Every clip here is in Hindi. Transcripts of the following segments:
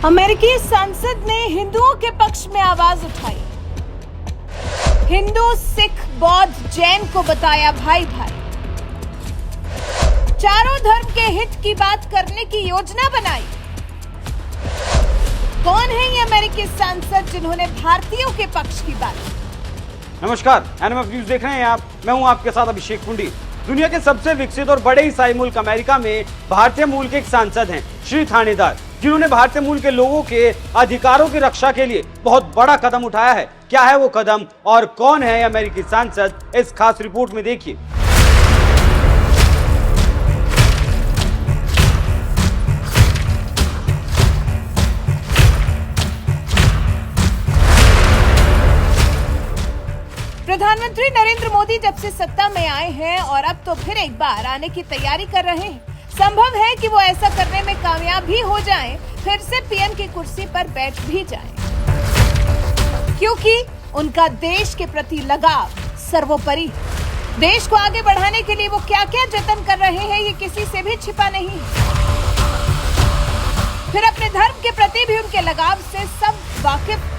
अमेरिकी सांसद ने हिंदुओं के पक्ष में आवाज उठाई। हिंदू, सिख, बौद्ध, जैन को बताया भाई भाई। चारों धर्म के हित की बात करने की योजना बनाई। कौन है ये अमेरिकी सांसद जिन्होंने भारतीयों के पक्ष की बात की? नमस्कार, एनएमएफ न्यूज देख रहे हैं आप। मैं हूं आपके साथ अभिषेक कुंडी। दुनिया के सबसे विकसित और बड़े ईसाई मुल्क अमेरिका में भारतीय मूल के एक सांसद हैं, श्री थानेदार, जिन्होंने भारतीय मूल के लोगों के अधिकारों की रक्षा के लिए बहुत बड़ा कदम उठाया है। क्या है वो कदम और कौन है अमेरिकी सांसद, इस खास रिपोर्ट में देखिए। प्रधानमंत्री नरेंद्र मोदी जब से सत्ता में आए हैं और अब तो फिर एक बार आने की तैयारी कर रहे हैं। संभव है कि वो ऐसा करने में कामयाब भी हो जाएं, फिर से पीएम की कुर्सी पर बैठ भी जाएं। क्योंकि उनका देश के प्रति लगाव सर्वोपरि है। देश को आगे बढ़ाने के लिए वो क्या क्या जतन कर रहे हैं, ये किसी से भी छिपा नहीं है। फिर अपने धर्म के प्रति भी उनके लगाव से सब वाकिफ।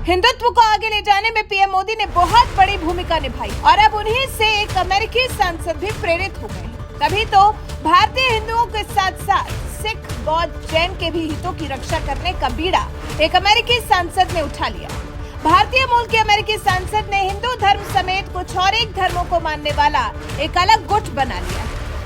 हिंदुत्व को आगे ले जाने में पीएम मोदी ने बहुत बड़ी भूमिका निभाई और अब उन्हीं से एक अमेरिकी सांसद भी प्रेरित हो गए। तभी तो भारतीय हिंदुओं के साथ साथ सिख, बौद्ध, जैन के भी हितों की रक्षा करने का बीड़ा एक अमेरिकी सांसद ने उठा लिया। भारतीय मूल के अमेरिकी सांसद ने हिंदू धर्म समेत कुछ और एक धर्मों को मानने वाला एक अलग गुट बना लिया।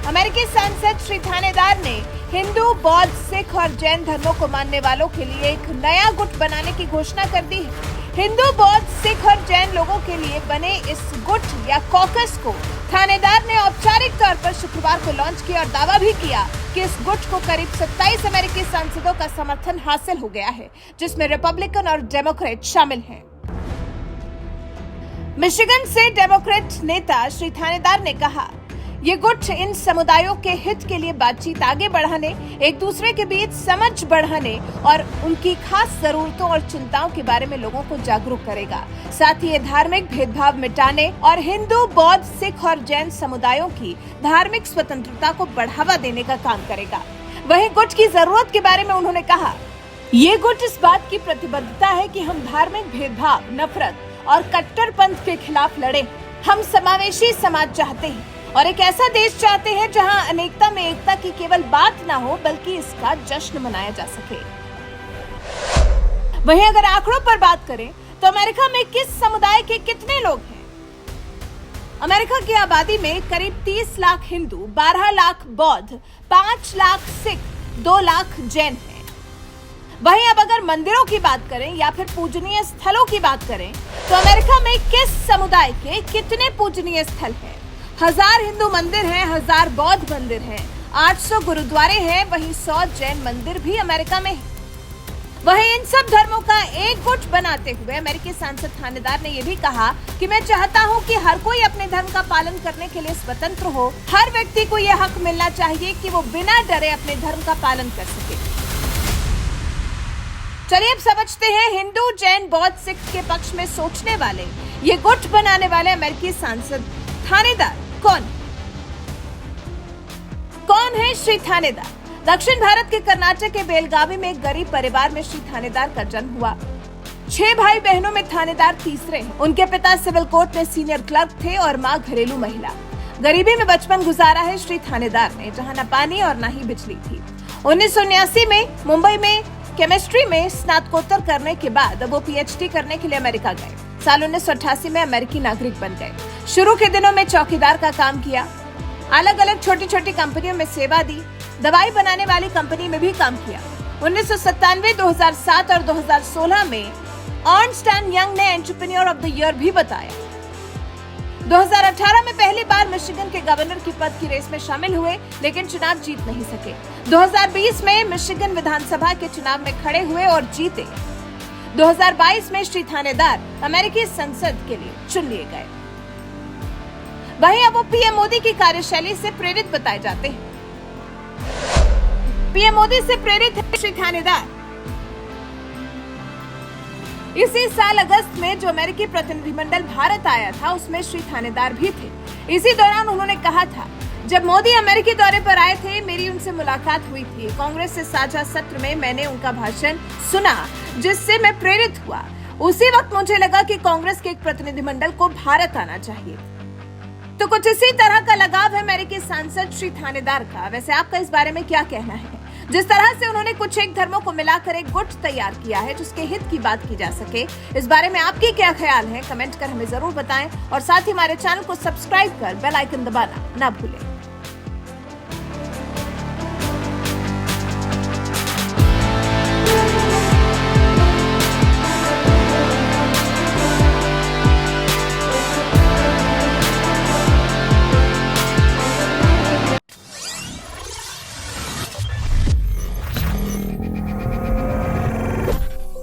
अमेरिकी सांसद श्री थानेदार ने हिंदू, बौद्ध, सिख और जैन धर्मों को मानने वालों के लिए एक नया गुट बनाने की घोषणा कर दी है। हिंदू, बौद्ध, सिख और जैन लोगों के लिए बने इस गुट या कॉकस को थानेदार ने औपचारिक तौर पर शुक्रवार को लॉन्च किया और दावा भी किया कि इस गुट को करीब 27 अमेरिकी सांसदों का समर्थन हासिल हो गया है, जिसमें रिपब्लिकन और डेमोक्रेट शामिल हैं। मिशिगन से डेमोक्रेट नेता श्री थानेदार ने कहा, ये गुट इन समुदायों के हित के लिए बातचीत आगे बढ़ाने, एक दूसरे के बीच समझ बढ़ाने और उनकी खास जरूरतों और चिंताओं के बारे में लोगों को जागरूक करेगा। साथ ही ये धार्मिक भेदभाव मिटाने और हिंदू, बौद्ध, सिख और जैन समुदायों की धार्मिक स्वतंत्रता को बढ़ावा देने का काम करेगा। वहीं गुट की जरूरत के बारे में उन्होंने कहा, ये गुट इस बात की प्रतिबद्धता है कि हम धार्मिक भेदभाव, नफरत और कट्टरपंथ के खिलाफ लड़े। हम समावेशी समाज चाहते हैं और एक ऐसा देश चाहते हैं जहां अनेकता में एकता की केवल बात ना हो, बल्कि इसका जश्न मनाया जा सके। वहीं अगर आंकड़ों पर बात करें तो अमेरिका में किस समुदाय के कितने लोग हैं? अमेरिका की आबादी में करीब 30 लाख हिंदू, 12 लाख बौद्ध, 5 लाख सिख, 2 लाख जैन हैं। वहीं अब अगर मंदिरों की बात करें या फिर पूजनीय स्थलों की बात करें तो अमेरिका में किस समुदाय के कितने पूजनीय स्थल हैं? 1000 हिंदू मंदिर हैं, 1000 बौद्ध मंदिर हैं, 800 गुरुद्वारे हैं, वहीं 100 जैन मंदिर भी अमेरिका में हैं। वहीं इन सब धर्मों का एक गुट बनाते हुए अमेरिकी सांसद थानेदार ने यह भी कहा कि मैं चाहता हूं कि हर कोई अपने धर्म का पालन करने के लिए स्वतंत्र हो। हर व्यक्ति को यह हक मिलना चाहिए कि वो बिना डरे अपने धर्म का पालन कर सके। चलिए अब समझते हैं हिंदू, जैन, बौद्ध, सिख के पक्ष में सोचने वाले, ये गुट बनाने वाले अमेरिकी सांसद थानेदार कौन है श्री थानेदार? दक्षिण भारत के कर्नाटक के बेलगावी में एक गरीब परिवार में श्री थानेदार का जन्म हुआ। 6 भाई बहनों में थानेदार तीसरे हैं। उनके पिता सिविल कोर्ट में सीनियर क्लर्क थे और मां घरेलू महिला। गरीबी में बचपन गुजारा है श्री थानेदार ने, जहां न पानी और न ही बिजली थी। 1979 में मुंबई में केमिस्ट्री में स्नातकोत्तर करने के बाद वो पीएचडी करने के लिए अमेरिका गए। साल 1988 में अमेरिकी नागरिक बन गए। शुरू के दिनों में चौकीदार का काम किया, अलग अलग छोटी छोटी कंपनियों में सेवा दी, दवाई बनाने वाली कंपनी में भी काम किया। 1997, 2007 और 2016 में अर्नस्ट एंड यंग ने एंटरप्रेन्योर ऑफ द ईयर भी बताया। 2018 में पहली बार मिशिगन के गवर्नर की पद की रेस में शामिल हुए, लेकिन चुनाव जीत नहीं सके। 2020 में मिशिगन विधानसभा के चुनाव में खड़े हुए और जीते। 2022 में श्री थानेदार अमेरिकी संसद के लिए चुन लिए गए। वहीं अब वो पीएम मोदी की कार्यशैली से प्रेरित बताए जाते हैं। पीएम मोदी से प्रेरित है श्री थानेदार। इसी साल अगस्त में जो अमेरिकी प्रतिनिधिमंडल भारत आया था, उसमें श्री थानेदार भी थे। इसी दौरान उन्होंने कहा था जब मोदी अमेरिकी दौरे पर आए थे, मेरी उनसे मुलाकात हुई थी। कांग्रेस से साझा सत्र में मैंने उनका भाषण सुना, जिससे मैं प्रेरित हुआ। उसी वक्त मुझे लगा कि कांग्रेस के एक प्रतिनिधिमंडल को भारत आना चाहिए। तो कुछ इसी तरह का लगाव है अमेरिकी सांसद श्री थानेदार का। वैसे आपका इस बारे में क्या कहना है? जिस तरह से उन्होंने कुछ एक धर्मों को मिलाकर एक गुट तैयार किया है जिसके हित की बात की जा सके, इस बारे में आपके क्या ख्याल है? कमेंट कर हमें जरूर बताएं और साथ ही हमारे चैनल को सब्सक्राइब कर बेल आइकन दबाना ना भूलें।